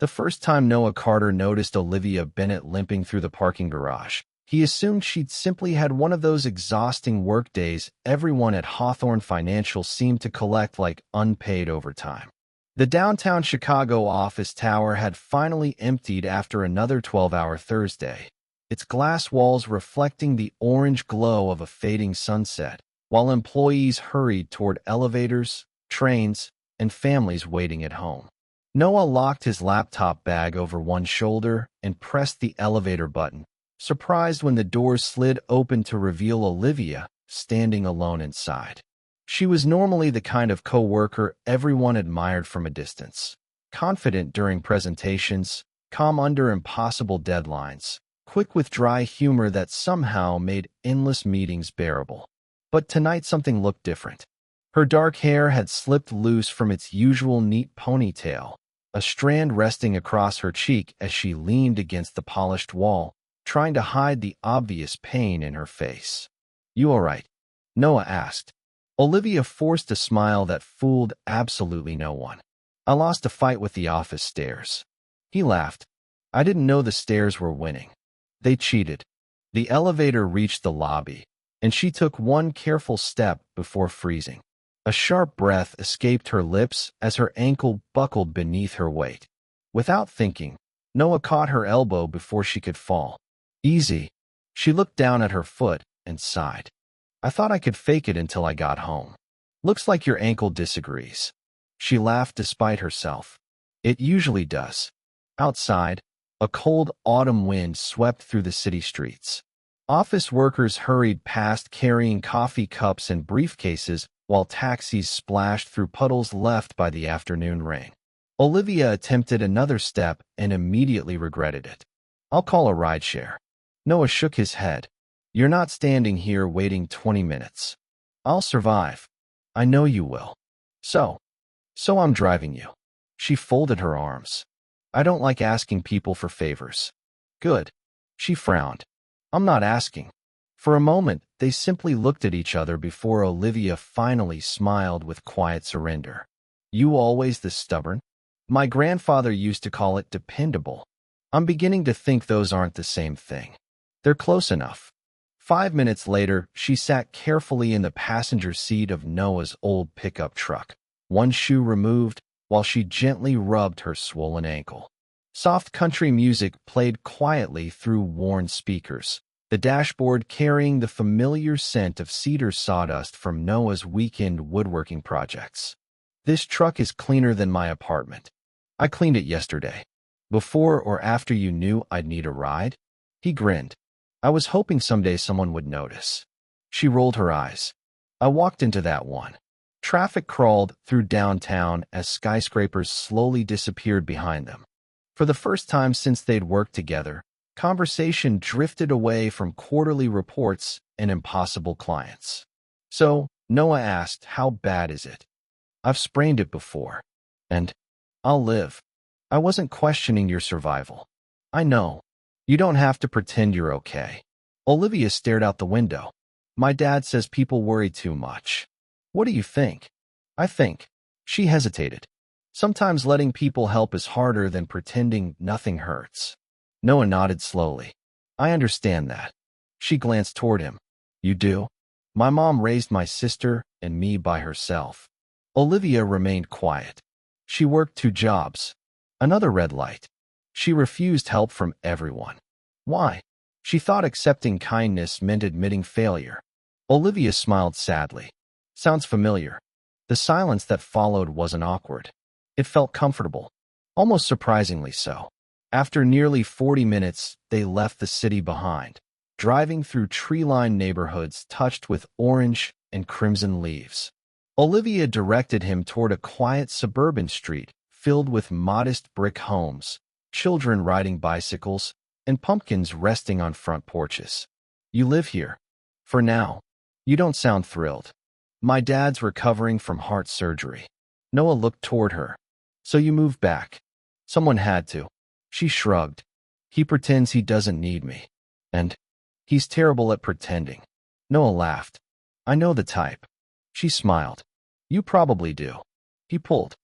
The first time Noah Carter noticed Olivia Bennett limping through the parking garage, he assumed she'd simply had one of those exhausting work days everyone at Hawthorne Financial seemed to collect like unpaid overtime. The downtown Chicago office tower had finally emptied after another 12-hour Thursday, its glass walls reflecting the orange glow of a fading sunset, while employees hurried toward elevators, trains, and families waiting at home. Noah locked his laptop bag over one shoulder and pressed the elevator button, surprised when the doors slid open to reveal Olivia standing alone inside. She was normally the kind of coworker everyone admired from a distance, confident during presentations, calm under impossible deadlines, quick with dry humor that somehow made endless meetings bearable. But tonight something looked different. Her dark hair had slipped loose from its usual neat ponytail, a strand resting across her cheek as she leaned against the polished wall, trying to hide the obvious pain in her face. "You all right?" Noah asked. Olivia forced a smile that fooled absolutely no one. "I lost a fight with the office stairs." He laughed. "I didn't know the stairs were winning. They cheated." The elevator reached the lobby, and she took one careful step before freezing. A sharp breath escaped her lips as her ankle buckled beneath her weight. Without thinking, Noah caught her elbow before she could fall. "Easy." She looked down at her foot and sighed. "I thought I could fake it until I got home." "Looks like your ankle disagrees." She laughed despite herself. "It usually does." Outside, a cold autumn wind swept through the city streets. Office workers hurried past carrying coffee cups and briefcases while taxis splashed through puddles left by the afternoon rain. Olivia attempted another step and immediately regretted it. "I'll call a rideshare." Noah shook his head. "You're not standing here waiting 20 minutes. I'll survive. I know you will. So I'm driving you." She folded her arms. "I don't like asking people for favors." "Good." She frowned. "I'm not asking." For a moment, they simply looked at each other before Olivia finally smiled with quiet surrender. "You always this stubborn?" "My grandfather used to call it dependable." "I'm beginning to think those aren't the same thing." "They're close enough." 5 minutes later, she sat carefully in the passenger seat of Noah's old pickup truck, one shoe removed, while she gently rubbed her swollen ankle. Soft country music played quietly through worn speakers, the dashboard carrying the familiar scent of cedar sawdust from Noah's weekend woodworking projects. "This truck is cleaner than my apartment. I cleaned it yesterday." "Before or after you knew I'd need a ride?" He grinned. "I was hoping someday someone would notice." She rolled her eyes. "I walked into that one." Traffic crawled through downtown as skyscrapers slowly disappeared behind them. For the first time since they'd worked together, conversation drifted away from quarterly reports and impossible clients. "So," Noah asked, "how bad is it?" "I've sprained it before. And I'll live." "I wasn't questioning your survival." "I know. You don't have to pretend you're okay." Olivia stared out the window. "My dad says people worry too much." "What do you think?" "I think." She hesitated. "Sometimes letting people help is harder than pretending nothing hurts." Noah nodded slowly. "I understand that." She glanced toward him. "You do?" "My mom raised my sister and me by herself." Olivia remained quiet. She worked 2 jobs. Another red light. She refused help from everyone. Why? She thought accepting kindness meant admitting failure. Olivia smiled sadly. "Sounds familiar." The silence that followed wasn't awkward. It felt comfortable, almost surprisingly so. After nearly 40 minutes, they left the city behind, driving through tree-lined neighborhoods touched with orange and crimson leaves. Olivia directed him toward a quiet suburban street filled with modest brick homes, children riding bicycles, and pumpkins resting on front porches. "You live here?" "For now." "You don't sound thrilled." "My dad's recovering from heart surgery." Noah looked toward her. "So you moved back?" "Someone had to." She shrugged. "He pretends he doesn't need me. And he's terrible at pretending." Noah laughed. "I know the type." She smiled. "You probably do." He pulled.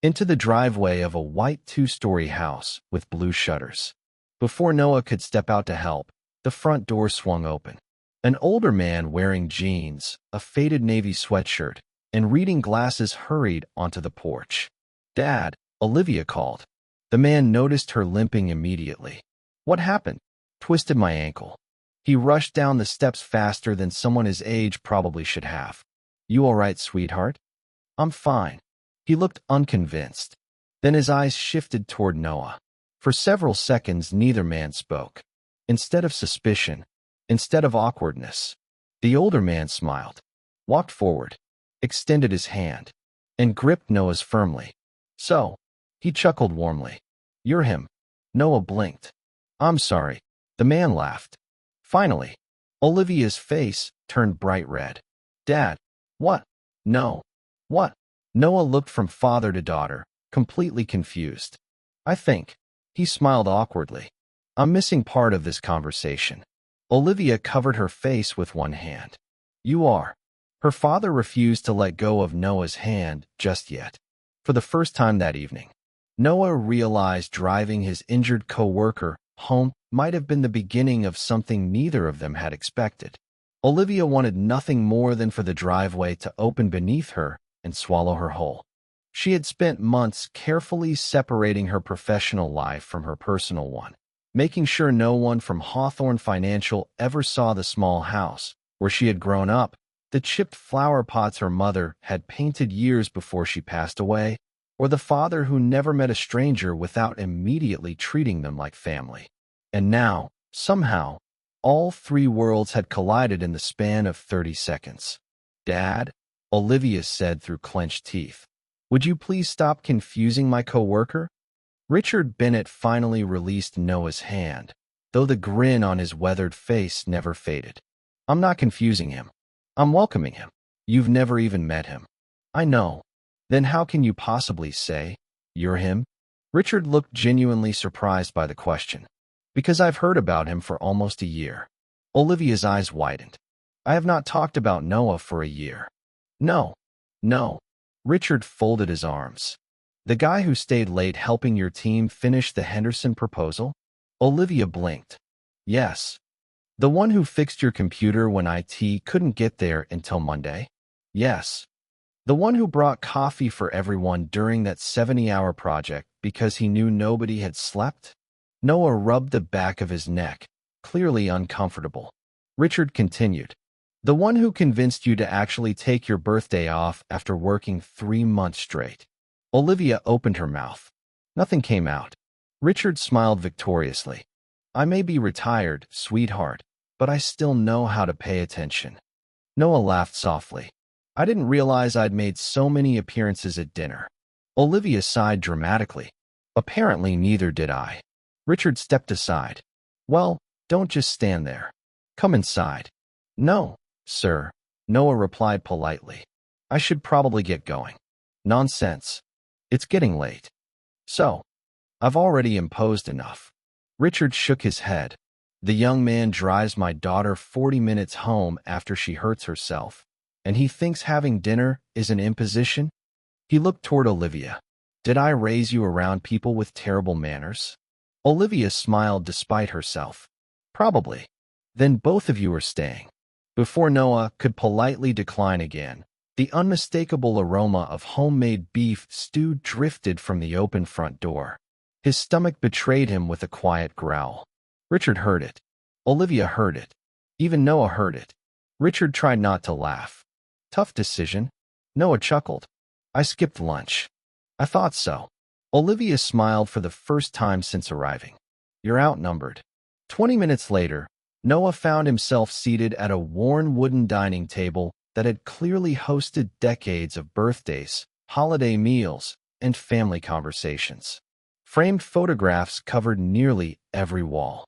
into the driveway of a white two-story house with blue shutters. Before Noah could step out to help, the front door swung open. An older man wearing jeans, a faded navy sweatshirt, and reading glasses hurried onto the porch. "Dad," Olivia called. The man noticed her limping immediately. "What happened?" "Twisted my ankle." He rushed down the steps faster than someone his age probably should have. "You all right, sweetheart?" "I'm fine." He looked unconvinced. Then his eyes shifted toward Noah. For several seconds, neither man spoke. Instead of suspicion, instead of awkwardness, the older man smiled, walked forward, extended his hand, and gripped Noah's firmly. "So," he chuckled warmly, "you're him." Noah blinked. "I'm sorry." The man laughed. Finally, Olivia's face turned bright red. "Dad." "What?" "No." "What?" Noah looked from father to daughter, completely confused. "I think." He smiled awkwardly. "I'm missing part of this conversation." Olivia covered her face with one hand. "You are." Her father refused to let go of Noah's hand just yet. For the first time that evening, Noah realized driving his injured coworker home might have been the beginning of something neither of them had expected. Olivia wanted nothing more than for the driveway to open beneath her and swallow her whole. She had spent months carefully separating her professional life from her personal one, making sure no one from Hawthorne Financial ever saw the small house where she had grown up, the chipped flower pots her mother had painted years before she passed away, or the father who never met a stranger without immediately treating them like family. And now, somehow, all three worlds had collided in the span of 30 seconds. "Dad," Olivia said through clenched teeth, "would you please stop confusing my coworker?" Richard Bennett finally released Noah's hand, though the grin on his weathered face never faded. "I'm not confusing him. I'm welcoming him. You've never even met him." "I know." "Then how can you possibly say you're him?" Richard looked genuinely surprised by the question. "Because I've heard about him for almost a year." Olivia's eyes widened. "I have not talked about Noah for a year." "No. No." Richard folded his arms. "The guy who stayed late helping your team finish the Henderson proposal?" Olivia blinked. "Yes." "The one who fixed your computer when IT couldn't get there until Monday?" "Yes." "The one who brought coffee for everyone during that 70-hour project because he knew nobody had slept?" Noah rubbed the back of his neck, clearly uncomfortable. Richard continued. "The one who convinced you to actually take your birthday off after working 3 months straight?" Olivia opened her mouth. Nothing came out. Richard smiled victoriously. "I may be retired, sweetheart, but I still know how to pay attention." Noah laughed softly. "I didn't realize I'd made so many appearances at dinner." Olivia sighed dramatically. "Apparently neither did I." Richard stepped aside. "Well, don't just stand there. Come inside." "No, sir," Noah replied politely. "I should probably get going." "Nonsense. It's getting late." "So, I've already imposed enough." Richard shook his head. "The young man drives my daughter 40 minutes home after she hurts herself, and he thinks having dinner is an imposition?" He looked toward Olivia. "Did I raise you around people with terrible manners?" Olivia smiled despite herself. "Probably." "Then both of you are staying." Before Noah could politely decline again, the unmistakable aroma of homemade beef stew drifted from the open front door. His stomach betrayed him with a quiet growl. Richard heard it. Olivia heard it. Even Noah heard it. Richard tried not to laugh. "Tough decision." Noah chuckled. "I skipped lunch." "I thought so." Olivia smiled for the first time since arriving. "You're outnumbered." 20 minutes later, Noah found himself seated at a worn wooden dining table that had clearly hosted decades of birthdays, holiday meals, and family conversations. Framed photographs covered nearly every wall.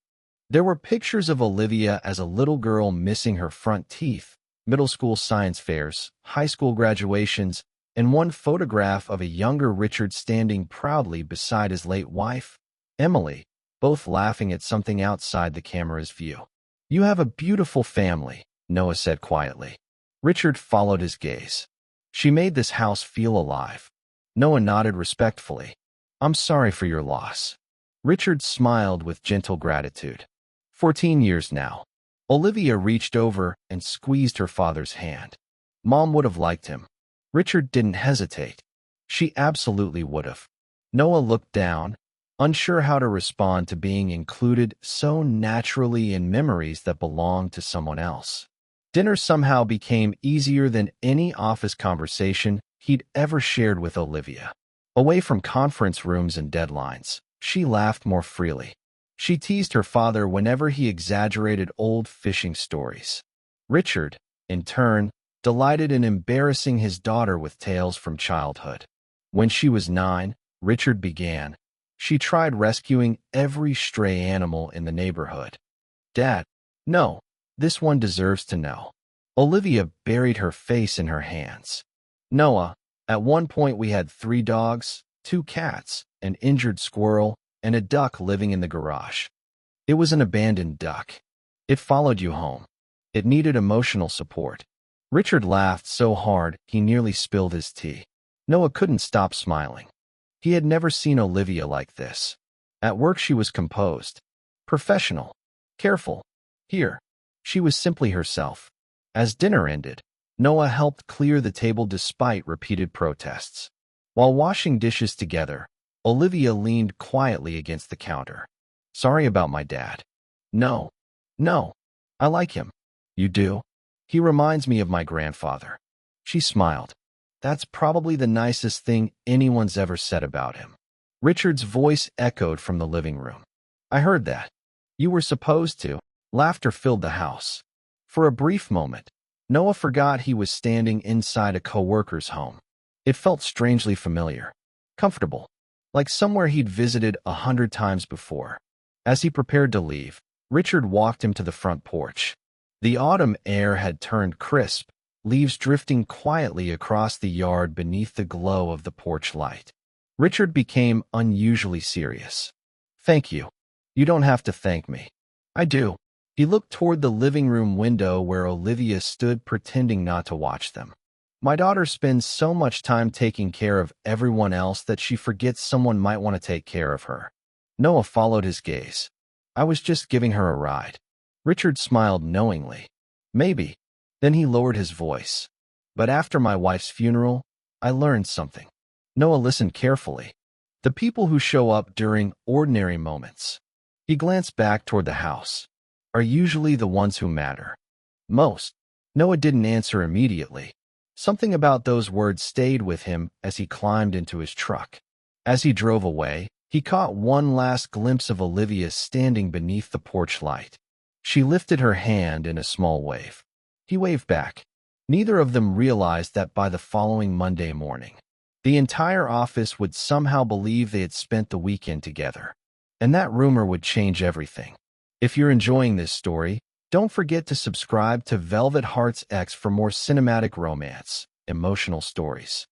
There were pictures of Olivia as a little girl missing her front teeth, middle school science fairs, high school graduations, and one photograph of a younger Richard standing proudly beside his late wife, Emily, both laughing at something outside the camera's view. "You have a beautiful family," Noah said quietly. Richard followed his gaze. "She made this house feel alive." Noah nodded respectfully. I'm sorry for your loss. Richard smiled with gentle gratitude. 14 years now. Olivia reached over and squeezed her father's hand. Mom would have liked him. Richard didn't hesitate. She absolutely would have. Noah looked down, unsure how to respond to being included so naturally in memories that belonged to someone else. Dinner somehow became easier than any office conversation he'd ever shared with Olivia. Away from conference rooms and deadlines, she laughed more freely. She teased her father whenever he exaggerated old fishing stories. Richard, in turn, delighted in embarrassing his daughter with tales from childhood. When she was 9, Richard began. She tried rescuing every stray animal in the neighborhood. Dad, no, this one deserves to know. Olivia buried her face in her hands. Noah, at one point we had 3 dogs, 2 cats, an injured squirrel, and a duck living in the garage. It was an abandoned duck. It followed you home. It needed emotional support. Richard laughed so hard he nearly spilled his tea. Noah couldn't stop smiling. He had never seen Olivia like this. At work she was composed, professional, careful. Here, she was simply herself. As dinner ended, Noah helped clear the table despite repeated protests. While washing dishes together, Olivia leaned quietly against the counter. Sorry about my dad. No, I like him. You do? He reminds me of my grandfather. She smiled. That's probably the nicest thing anyone's ever said about him. Richard's voice echoed from the living room. I heard that. You were supposed to. Laughter filled the house. For a brief moment, Noah forgot he was standing inside a coworker's home. It felt strangely familiar, comfortable, like somewhere he'd visited 100 times before. As he prepared to leave, Richard walked him to the front porch. The autumn air had turned crisp, leaves drifting quietly across the yard beneath the glow of the porch light. Richard became unusually serious. Thank you. You don't have to thank me. I do. He looked toward the living room window where Olivia stood pretending not to watch them. My daughter spends so much time taking care of everyone else that she forgets someone might want to take care of her. Noah followed his gaze. I was just giving her a ride. Richard smiled knowingly. Maybe. Then he lowered his voice. But after my wife's funeral, I learned something. Noah listened carefully. The people who show up during ordinary moments. He glanced back toward the house. Are usually the ones who matter. Most. Noah didn't answer immediately. Something about those words stayed with him as he climbed into his truck. As he drove away, he caught one last glimpse of Olivia standing beneath the porch light. She lifted her hand in a small wave. He waved back. Neither of them realized that by the following Monday morning, the entire office would somehow believe they had spent the weekend together. And that rumor would change everything. If you're enjoying this story, don't forget to subscribe to Velvet Hearts X for more cinematic romance, emotional stories.